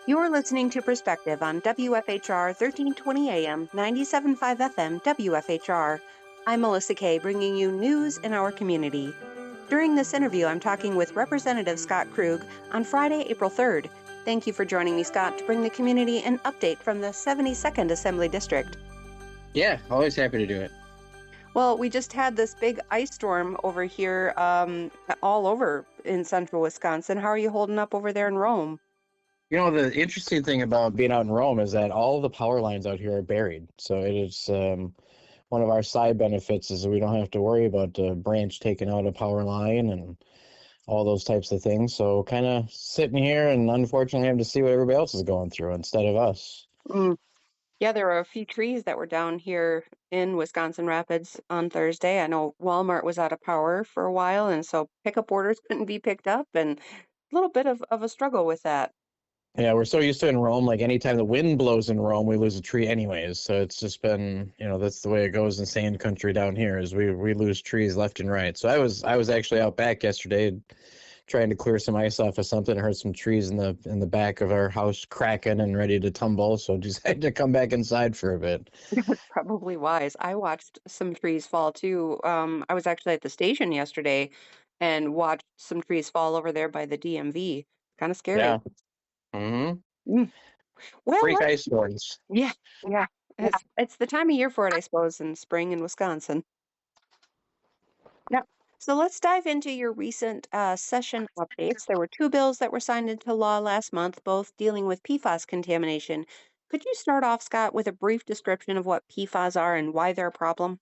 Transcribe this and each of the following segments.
You're listening to Perspective on WFHR 1320 AM, 97.5 FM, WFHR. I'm Melissa Kay, bringing you news in our community. During this interview, I'm talking with Representative Scott Krug on Friday, April 3rd. Thank you for joining me, Scott, to bring the community an update from the 72nd Assembly District. Yeah, always happy to do it. Well, we just had this big ice storm over here all over in central Wisconsin. How are you holding up over there in Rome? You know, the interesting thing about being out in Rome is that all the power lines out here are buried. So it is one of our side benefits is that we don't have to worry about a branch taking out a power line and all those types of things. So kind of sitting here and unfortunately having to see what everybody else is going through instead of us. Yeah, there were a few trees that were down here in Wisconsin Rapids on Thursday. I know Walmart was out of power for a while, and so pickup orders couldn't be picked up, and a little bit of a struggle with that. Yeah, we're so used to in Rome, like anytime the wind blows in Rome, we lose a tree anyways. So it's just been, that's the way it goes in sand country down here is we lose trees left and right. So I was actually out back yesterday trying to clear some ice off of something. I heard some trees in the back of our house cracking and ready to tumble. So decided to come back inside for a bit. That's probably wise. I watched some trees fall too. I was actually at the station yesterday and watched some trees fall over there by the DMV. Kind of scary. Yeah. Mm-hmm. Mm. Well, Freak ice storms. yeah, yeah. It's the time of year for it, I suppose, in spring in Wisconsin. Yeah. So let's dive into your recent session updates. There were two bills that were signed into law last month, both dealing with PFAS contamination. Could you start off, Scott, with a brief description of what PFAS are and why they're a problem?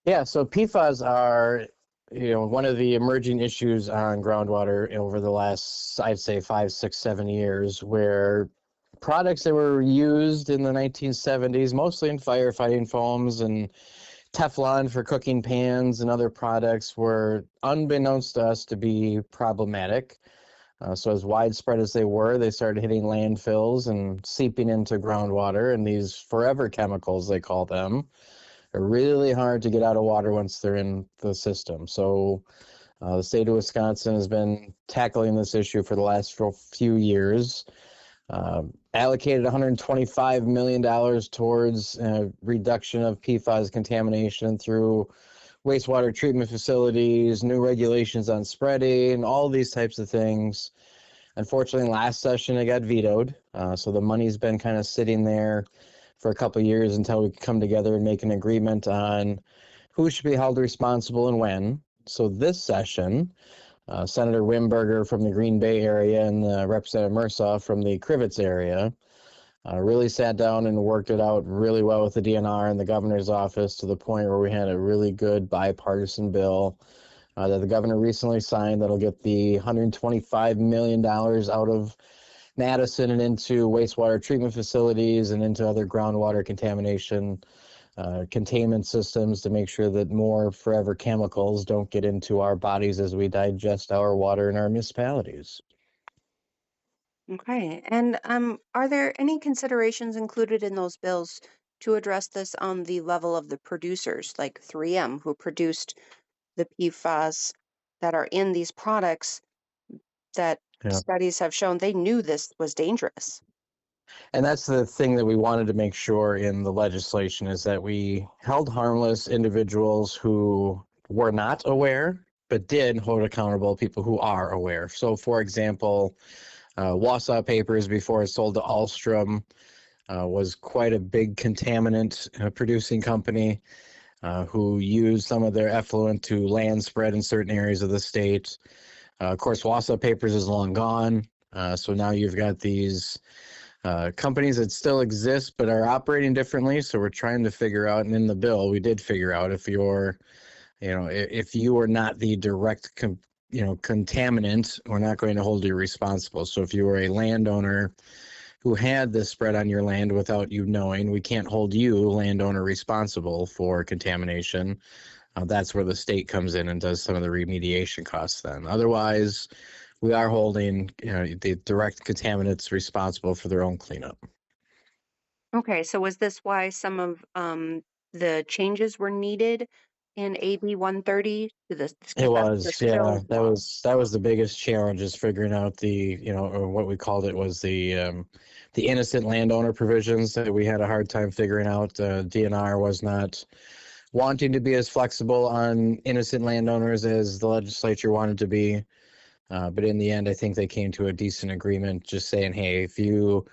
Yeah, so PFAS are, one of the emerging issues on groundwater over the last, I'd say, 5, 6, 7 years, where products that were used in the 1970s, mostly in firefighting foams and Teflon for cooking pans and other products, were unbeknownst to us to be problematic. So as widespread as they were, they started hitting landfills and seeping into groundwater, and these forever chemicals, they call them, are really hard to get out of water once they're in the system. So the state of Wisconsin has been tackling this issue for the last few years. Allocated $125 million towards reduction of PFAS contamination through wastewater treatment facilities, new regulations on spreading, all these types of things. Unfortunately, last session it got vetoed, so the money's been kind of sitting there for a couple of years until we come together and make an agreement on who should be held responsible and when. So this session, Senator Wimberger from the Green Bay area and Representative Mursaw from the Crivitz area really sat down and worked it out really well with the DNR and the governor's office to the point where we had a really good bipartisan bill that the governor recently signed that'll get the $125 million out of Madison and into wastewater treatment facilities and into other groundwater contamination containment systems to make sure that more forever chemicals don't get into our bodies as we digest our water in our municipalities. Okay. And are there any considerations included in those bills to address this on the level of the producers, like 3M, who produced the PFAS that are in these products that Yeah. studies have shown they knew this was dangerous? And that's the thing that we wanted to make sure in the legislation is that we held harmless individuals who were not aware, but did hold accountable people who are aware. So, for example, Wausau Papers, before it sold to Alstrom, was quite a big contaminant producing company who used some of their effluent to land spread in certain areas of the state. Of course, Wausau Papers is long gone, so now you've got these companies that still exist but are operating differently. So we're trying to figure out, and in the bill, we did figure out if you're, if you are not the direct, contaminant, we're not going to hold you responsible. So if you were a landowner who had this spread on your land without you knowing, we can't hold you, landowner, responsible for contamination. That's where the state comes in and does some of the remediation costs then. Otherwise, we are holding the direct contaminants responsible for their own cleanup. Okay, so was this why some of the changes were needed in AB 130 to this? It Because that's the was, yeah, spills law. that was the biggest challenge, is figuring out the, or what we called it was the innocent landowner provisions that we had a hard time figuring out. DNR was not wanting to be as flexible on innocent landowners as the legislature wanted to be. But in the end, I think they came to a decent agreement, just saying, hey, if you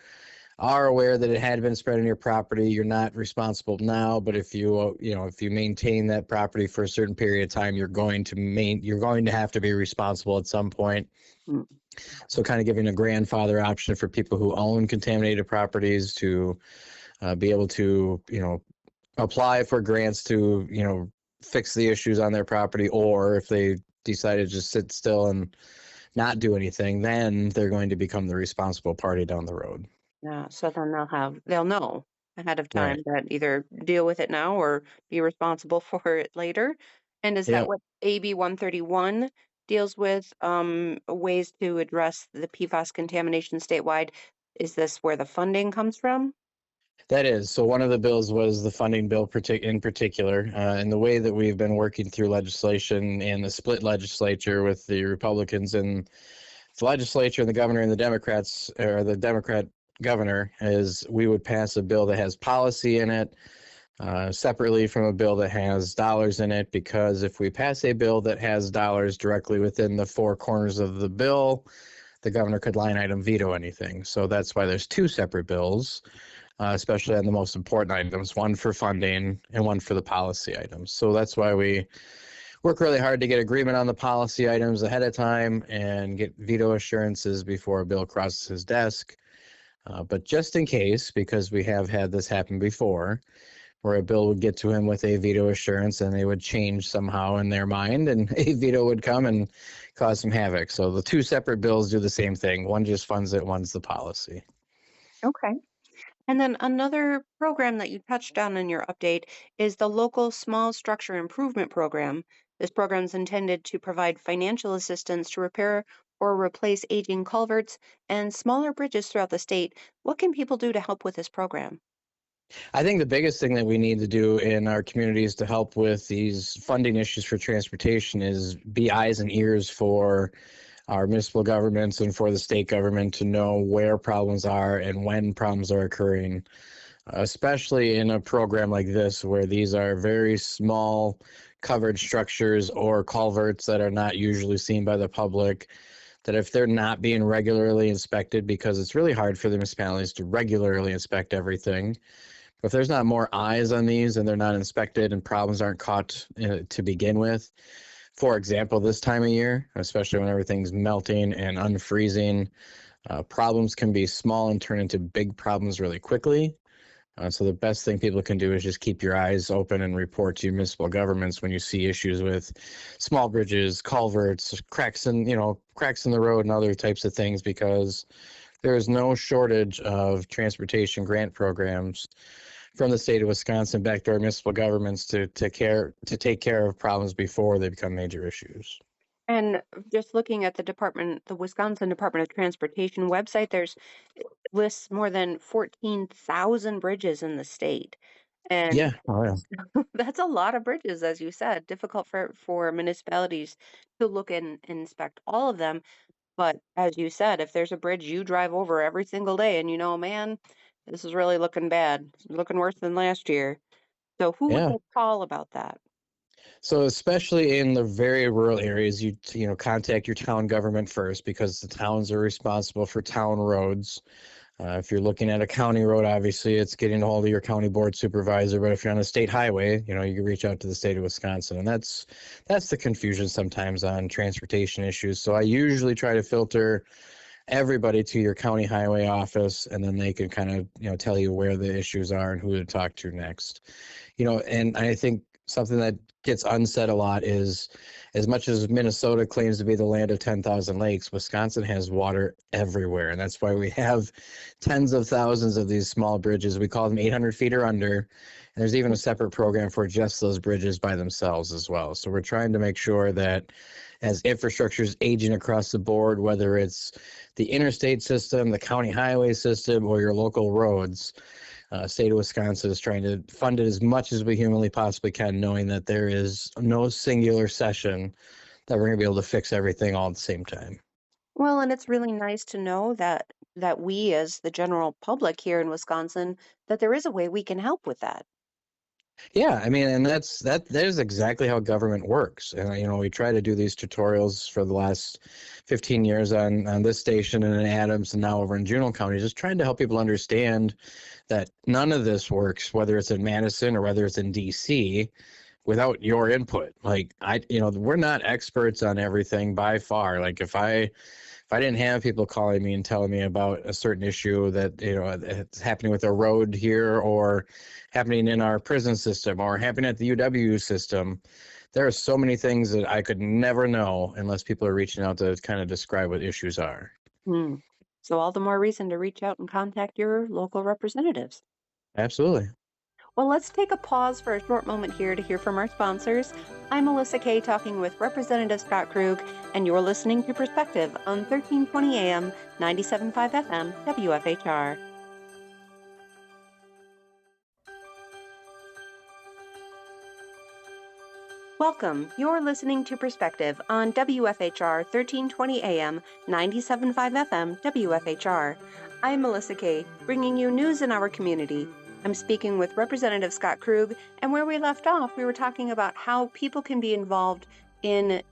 are aware that it had been spread on your property, you're not responsible now. But if if you maintain that property for a certain period of time, you're going to have to be responsible at some point. Mm. So kind of giving a grandfather option for people who own contaminated properties to be able to, apply for grants to, fix the issues on their property, or if they decide to just sit still and not do anything, then they're going to become the responsible party down the road. Yeah, so then they'll know ahead of time Right. that either deal with it now or be responsible for it later. And is that Yep. what AB 131 deals with, ways to address the PFAS contamination statewide? Is this where the funding comes from? That is. So one of the bills was the funding bill in particular, and the way that we've been working through legislation and the split legislature with the Republicans and the legislature and the governor and the Democrats, or the Democrat governor, is we would pass a bill that has policy in it, separately from a bill that has dollars in it, because if we pass a bill that has dollars directly within the four corners of the bill, the governor could line item veto anything. So that's why there's two separate bills, especially on the most important items, one for funding and one for the policy items. So that's why we work really hard to get agreement on the policy items ahead of time and get veto assurances before a bill crosses his desk. But just in case, because we have had this happen before, where a bill would get to him with a veto assurance and they would change somehow in their mind, and a veto would come and cause some havoc. So the two separate bills do the same thing. One just funds it, one's the policy. Okay. And then another program that you touched on in your update is the local small structure improvement program. This program is intended to provide financial assistance to repair or replace aging culverts and smaller bridges throughout the state. What can people do to help with this program? I think the biggest thing that we need to do in our communities to help with these funding issues for transportation is be eyes and ears for our municipal governments and for the state government to know where problems are and when problems are occurring, especially in a program like this where these are very small covered structures or culverts that are not usually seen by the public, that if they're not being regularly inspected, because it's really hard for the municipalities to regularly inspect everything, if there's not more eyes on these and they're not inspected and problems aren't caught to begin with, for example, this time of year, especially when everything's melting and unfreezing, problems can be small and turn into big problems really quickly. So the best thing people can do is just keep your eyes open and report to your municipal governments when you see issues with small bridges, culverts, cracks in the road and other types of things, because there is no shortage of transportation grant programs from the state of Wisconsin back to our municipal governments to take care of problems before they become major issues. And just looking at the Wisconsin Department of Transportation website, there's lists more than 14,000 bridges in the state. And Yeah, oh yeah, that's a lot of bridges, as you said. Difficult for municipalities to look and inspect all of them. But as you said, if there's a bridge you drive over every single day and you know, man, this is really looking bad, it's looking worse than last year. So who would yeah. they call about that? So especially in the very rural areas, you contact your town government first, because the towns are responsible for town roads. If you're looking at a county road, obviously it's getting a hold of your county board supervisor. But if you're on a state highway, you can reach out to the state of Wisconsin, and that's the confusion sometimes on transportation issues. So I usually try to filter everybody to your county highway office, and then they can kind of tell you where the issues are and who to talk to next. And I think something that gets unsaid a lot is, as much as Minnesota claims to be the land of 10,000 lakes, Wisconsin has water everywhere. And that's why we have tens of thousands of these small bridges. We call them 800 feet or under. And there's even a separate program for just those bridges by themselves as well. So we're trying to make sure that as infrastructure is aging across the board, whether it's the interstate system, the county highway system, or your local roads, State of Wisconsin is trying to fund it as much as we humanly possibly can, knowing that there is no singular session that we're going to be able to fix everything all at the same time. Well, and it's really nice to know that we as the general public here in Wisconsin, that there is a way we can help with that. Yeah, I mean, and that is exactly how government works. And we try to do these tutorials for the last 15 years on this station and in Adams and now over in Juneau County, just trying to help people understand that none of this works, whether it's in Madison or whether it's in DC, without your input. Like we're not experts on everything by far. Like if I didn't have people calling me and telling me about a certain issue that it's happening with a road here or happening in our prison system or happening at the UW system, there are so many things that I could never know unless people are reaching out to kind of describe what issues are. Hmm. So all the more reason to reach out and contact your local representatives. Absolutely. Well, let's take a pause for a short moment here to hear from our sponsors. I'm Melissa Kay talking with Representative Scott Krug, and you're listening to Perspective on 1320 AM, 97.5 FM, WFHR. Welcome. You're listening to Perspective on WFHR 1320 AM, 97.5 FM, WFHR. I'm Melissa Kay, bringing you news in our community. I'm speaking with Representative Scott Krug, and where we left off, we were talking about how people can be involved in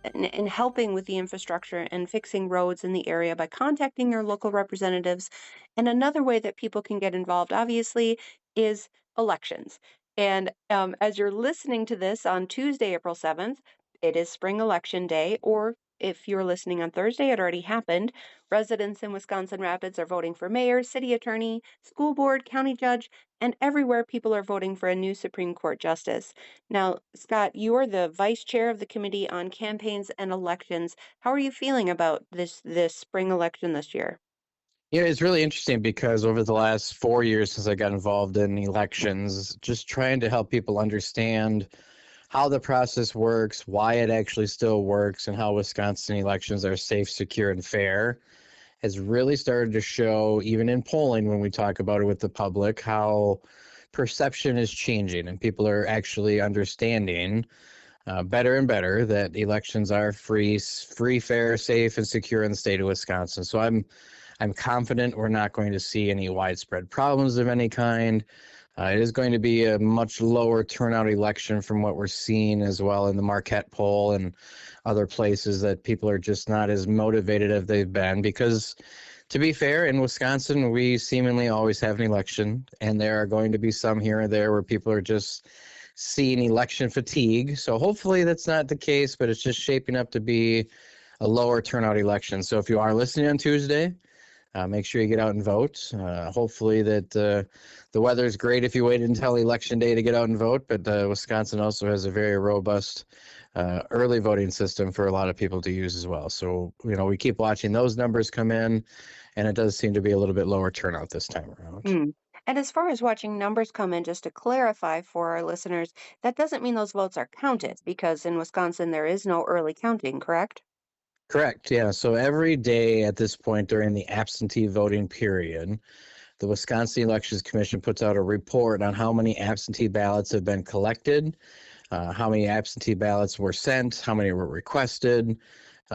helping with the infrastructure and fixing roads in the area by contacting your local representatives. And another way that people can get involved, obviously, is elections. And as you're listening to this on Tuesday, April 7th, it is spring election day, or if you're listening on Thursday, it already happened. Residents in Wisconsin Rapids are voting for mayor, city attorney, school board, county judge, and everywhere people are voting for a new Supreme Court justice. Now, Scott, you are the vice chair of the Committee on Campaigns and Elections. How are you feeling about this spring election this year? Yeah, it's really interesting because over the last 4 years since I got involved in elections, just trying to help people understand how the process works, why it actually still works, and how Wisconsin elections are safe, secure, and fair has really started to show, even in polling when we talk about it with the public, how perception is changing and people are actually understanding better and better that elections are free, fair, safe, and secure in the state of Wisconsin. So I'm confident we're not going to see any widespread problems of any kind. It is going to be a much lower turnout election from what we're seeing as well in the Marquette poll and other places that people are just not as motivated as they've been because, to be fair, in Wisconsin, we seemingly always have an election, and there are going to be some here and there where people are just seeing election fatigue. So hopefully that's not the case, but it's just shaping up to be a lower turnout election. So if you are listening on Tuesday, make sure you get out and vote. Hopefully that the weather is great if you wait until election day to get out and vote, but Wisconsin also has a very robust early voting system for a lot of people to use as well. So, we keep watching those numbers come in, and it does seem to be a little bit lower turnout this time around. Hmm. And as far as watching numbers come in, just to clarify for our listeners, that doesn't mean those votes are counted because in Wisconsin there is no early counting, correct? Correct, yeah. So every day at this point during the absentee voting period, the Wisconsin Elections Commission puts out a report on how many absentee ballots have been collected, how many absentee ballots were sent, how many were requested.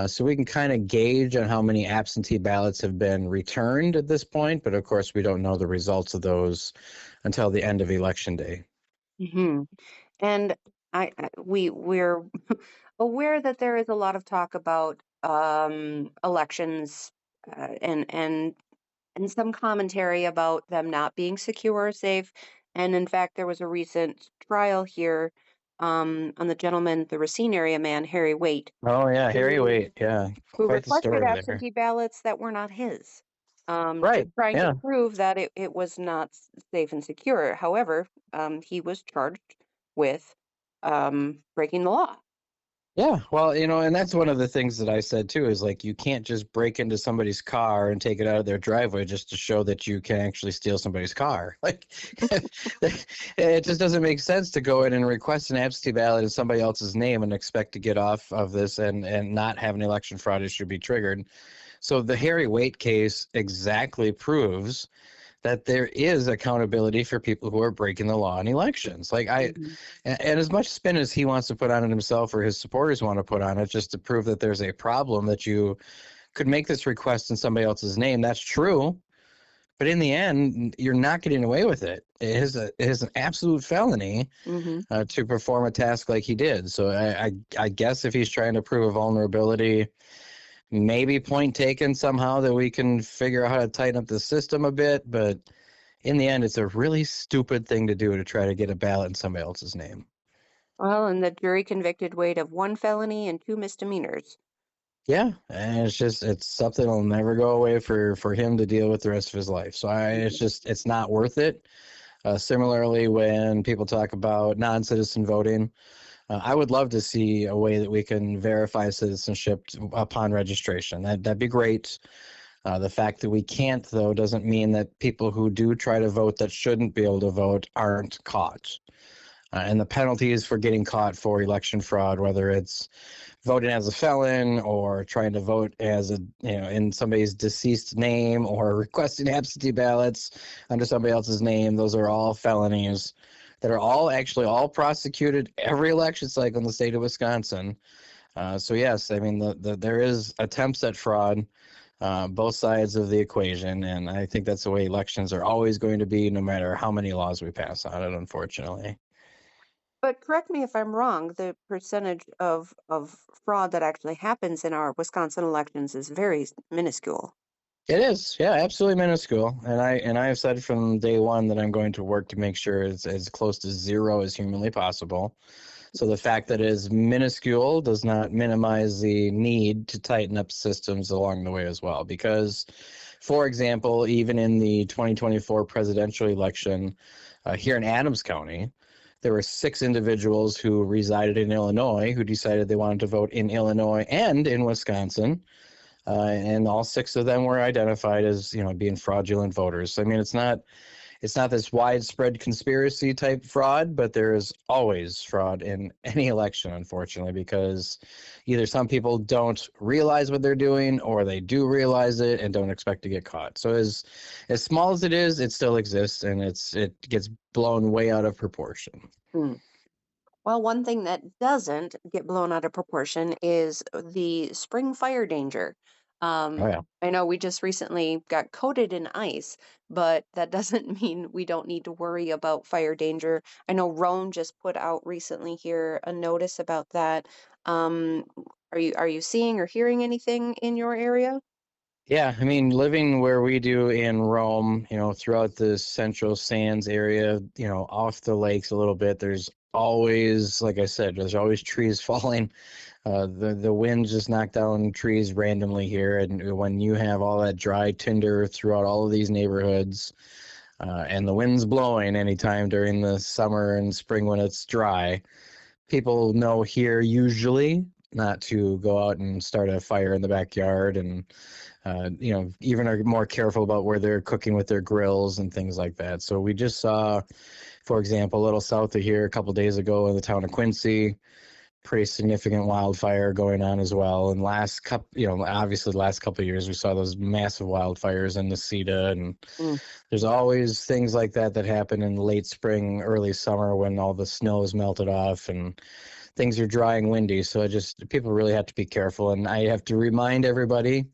So we can kind of gauge on how many absentee ballots have been returned at this point, but of course we don't know the results of those until the end of election day. Hmm. And we're aware that there is a lot of talk about elections and some commentary about them not being secure or safe. And in fact, there was a recent trial here on the gentleman, the Racine area man, Harry Waite, Oh yeah, Harry who Waite, yeah, who quite the requested story there. absentee ballots that were not his, Right, just trying to yeah. prove that it was not safe and secure. However, he was charged with breaking the law. Yeah, well, and that's one of the things that I said too is like you can't just break into somebody's car and take it out of their driveway just to show that you can actually steal somebody's car. Like it just doesn't make sense to go in and request an absentee ballot in somebody else's name and expect to get off of this and not have an election fraud issue be triggered. So the Harry Waite case exactly proves that there is accountability for people who are breaking the law in elections. Mhm. And as much spin as he wants to put on it himself or his supporters want to put on it, just to prove that there's a problem that you could make this request in somebody else's name, that's true. But in the end, you're not getting away with it. It is an absolute felony Mhm. to perform a task like he did. So I guess if he's trying to prove a vulnerability, maybe point taken somehow that we can figure out how to tighten up the system a bit. But in the end, it's a really stupid thing to do to try to get a ballot in somebody else's name. Well, and the jury convicted Wade of 1 felony and 2 misdemeanors. Yeah, and it's something that'll never go away for him to deal with the rest of his life. So Mhm. it's not worth it. Similarly, when people talk about non-citizen voting, I would love to see a way that we can verify citizenship upon registration. That'd be great. The fact that we can't, though, doesn't mean that people who do try to vote that shouldn't be able to vote aren't caught. And the penalties for getting caught for election fraud, whether it's voting as a felon or trying to vote as in somebody's deceased name or requesting absentee ballots under somebody else's name, those are all felonies that are all prosecuted every election cycle in the state of Wisconsin. So yes, I mean there is attempts at fraud, both sides of the equation, and I think that's the way elections are always going to be, no matter how many laws we pass on it, unfortunately. But correct me if I'm wrong, the percentage of fraud that actually happens in our Wisconsin elections is very minuscule. It is, yeah, absolutely minuscule. And I have said from day one that I'm going to work to make sure it's as close to zero as humanly possible. So the fact that it is minuscule does not minimize the need to tighten up systems along the way as well. Because, for example, even in the 2024 presidential election here in Adams County, there were 6 individuals who resided in Illinois who decided they wanted to vote in Illinois and in Wisconsin, and all 6 of them were identified as being fraudulent voters. I mean, it's not this widespread conspiracy type fraud, but there is always fraud in any election, unfortunately, because either some people don't realize what they're doing, or they do realize it and don't expect to get caught. So as small as it is, it still exists, and it gets blown way out of proportion. Hmm. Well, one thing that doesn't get blown out of proportion is the spring fire danger. Oh yeah. I know we just recently got coated in ice, but that doesn't mean we don't need to worry about fire danger. I know Rome just put out recently here a notice about that. Um, are you seeing or hearing anything in your area? Yeah, I mean, living where we do in Rome, throughout the Central Sands area, off the lakes a little bit, there's always, like I said, there's always trees falling. The wind just knocked down trees randomly here, and when you have all that dry tinder throughout all of these neighborhoods, and the wind's blowing anytime during the summer and spring when it's dry, people know here usually not to go out and start a fire in the backyard, and even are more careful about where they're cooking with their grills and things like that. So we just saw, for example, a little south of here a couple of days ago in the town of Quincy, pretty significant wildfire going on as well. And obviously the last couple of years we saw those massive wildfires in Necedah, and Mm. there's always things like that happen in late spring, early summer when all the snow is melted off and things are dry and windy. So people really have to be careful. And I have to remind everybody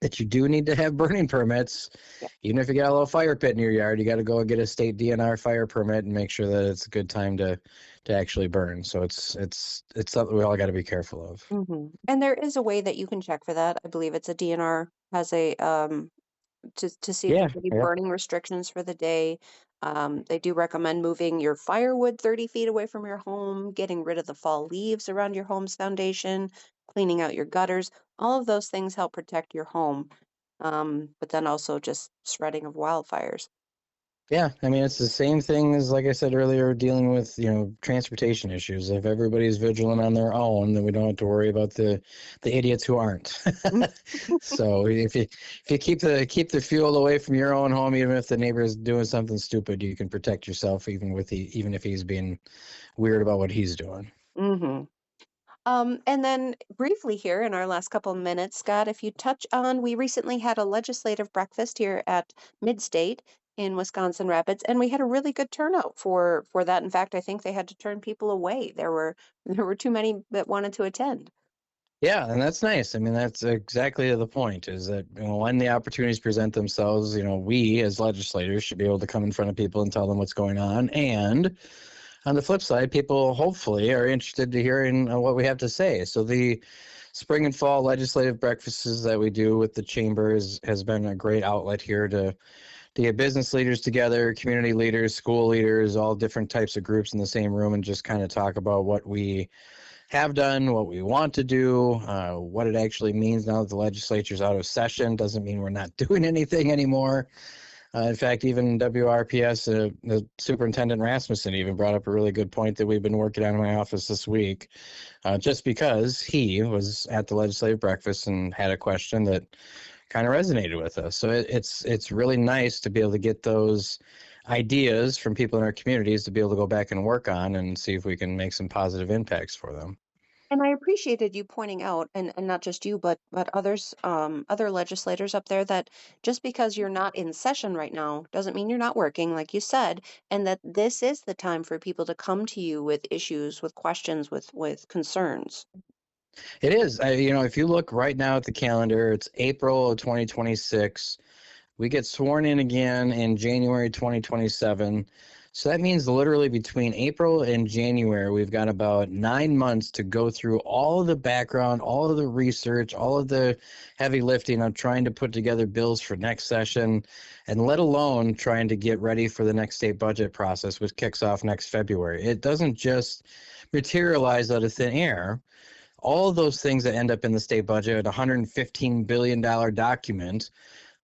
that you do need to have burning permits. Yeah. Even if you got a little fire pit in your yard, you got to go and get a state DNR fire permit and make sure that it's a good time to actually burn. So it's something we all got to be careful of. And there is a way that you can check for that. I believe it's a DNR has a to see if Yeah, there's any yeah, burning restrictions for the day. They do recommend moving your firewood 30 feet away from your home, getting rid of the fall leaves around your home's foundation, cleaning out your gutters. All of those things help protect your home, but then also just spreading of wildfires. yeah. I mean, it's the same thing as, like I said earlier, dealing with transportation issues. If everybody's vigilant on their own, then we don't have to worry about the idiots who aren't. So if you keep the fuel away from your own home, even if the neighbor is doing something stupid, you can protect yourself even if he's being weird about what he's doing. Mm-hmm. And then briefly here in our last couple of minutes, Scott, if you touch on, we recently had a legislative breakfast here at Midstate, in Wisconsin Rapids, and we had a really good turnout for that. In fact, I think they had to turn people away. There were too many that wanted to attend. Yeah, and that's nice. I mean, that's exactly the point, is that, when the opportunities present themselves, we as legislators should be able to come in front of people and tell them what's going on. And on the flip side, people hopefully are interested to hearing what we have to say. So the spring and fall legislative breakfasts that we do with the chamber has been a great outlet here to get business leaders together, community leaders, school leaders, all different types of groups in the same room, and just kind of talk about what we have done, what we want to do, what it actually means now that the legislature's out of session. Doesn't mean we're not doing anything anymore. In fact, even WRPS, the Superintendent Rasmussen even brought up a really good point that we've been working on in my office this week, just because he was at the legislative breakfast and had a question that kind of resonated with us. So it's really nice to be able to get those ideas from people in our communities to be able to go back and work on and see if we can make some positive impacts for them. And I appreciated you pointing out, and not just you, but others, other legislators up there, that just because you're not in session right now doesn't mean you're not working, like you said, and that this is the time for people to come to you with issues, with questions, with concerns. It is. If you look right now at the calendar, it's April of 2026. We get sworn in again in January 2027. So that means literally between April and January, we've got about 9 months to go through all of the background, all of the research, all of the heavy lifting of trying to put together bills for next session, and let alone trying to get ready for the next state budget process, which kicks off next February. It doesn't just materialize out of thin air. All of those things that end up in the state budget, a $115 billion document,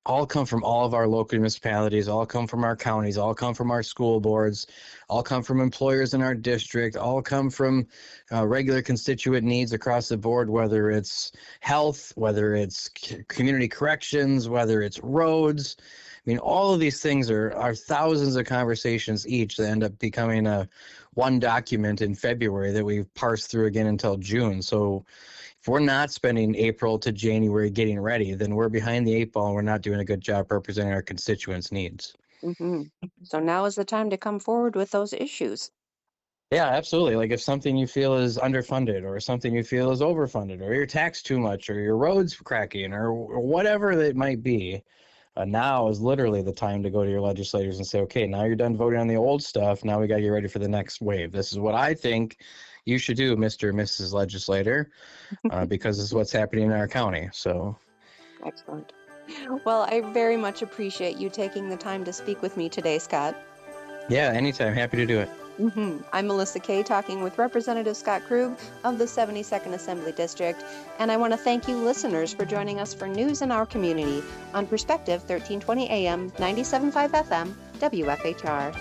all come from all of our local municipalities, all come from our counties, all come from our school boards, all come from employers in our district, all come from regular constituent needs across the board, whether it's health, whether it's community corrections, whether it's roads. I mean, all of these things are thousands of conversations each that end up becoming one document in February that we parse through again until June. So if we're not spending April to January getting ready, then we're behind the eight ball and we're not doing a good job representing our constituents' needs. hmm So now is the time to come forward with those issues. Yeah, absolutely. Like if something you feel is underfunded or something you feel is overfunded or you're taxed too much or your road's cracking or whatever it might be, now is literally the time to go to your legislators and say, okay, now you're done voting on the old stuff. Now we got to get ready for the next wave. This is what I think you should do, Mr. and Mrs. Legislator, because this is what's happening in our county. So, Excellent. Well, I very much appreciate you taking the time to speak with me today, Scott. yeah, anytime. Happy to do it. I'm Melissa Kay, talking with Representative Scott Krug of the 72nd Assembly District, and I want to thank you listeners for joining us for news in our community on Perspective 1320 AM, 97.5 FM, WFHR.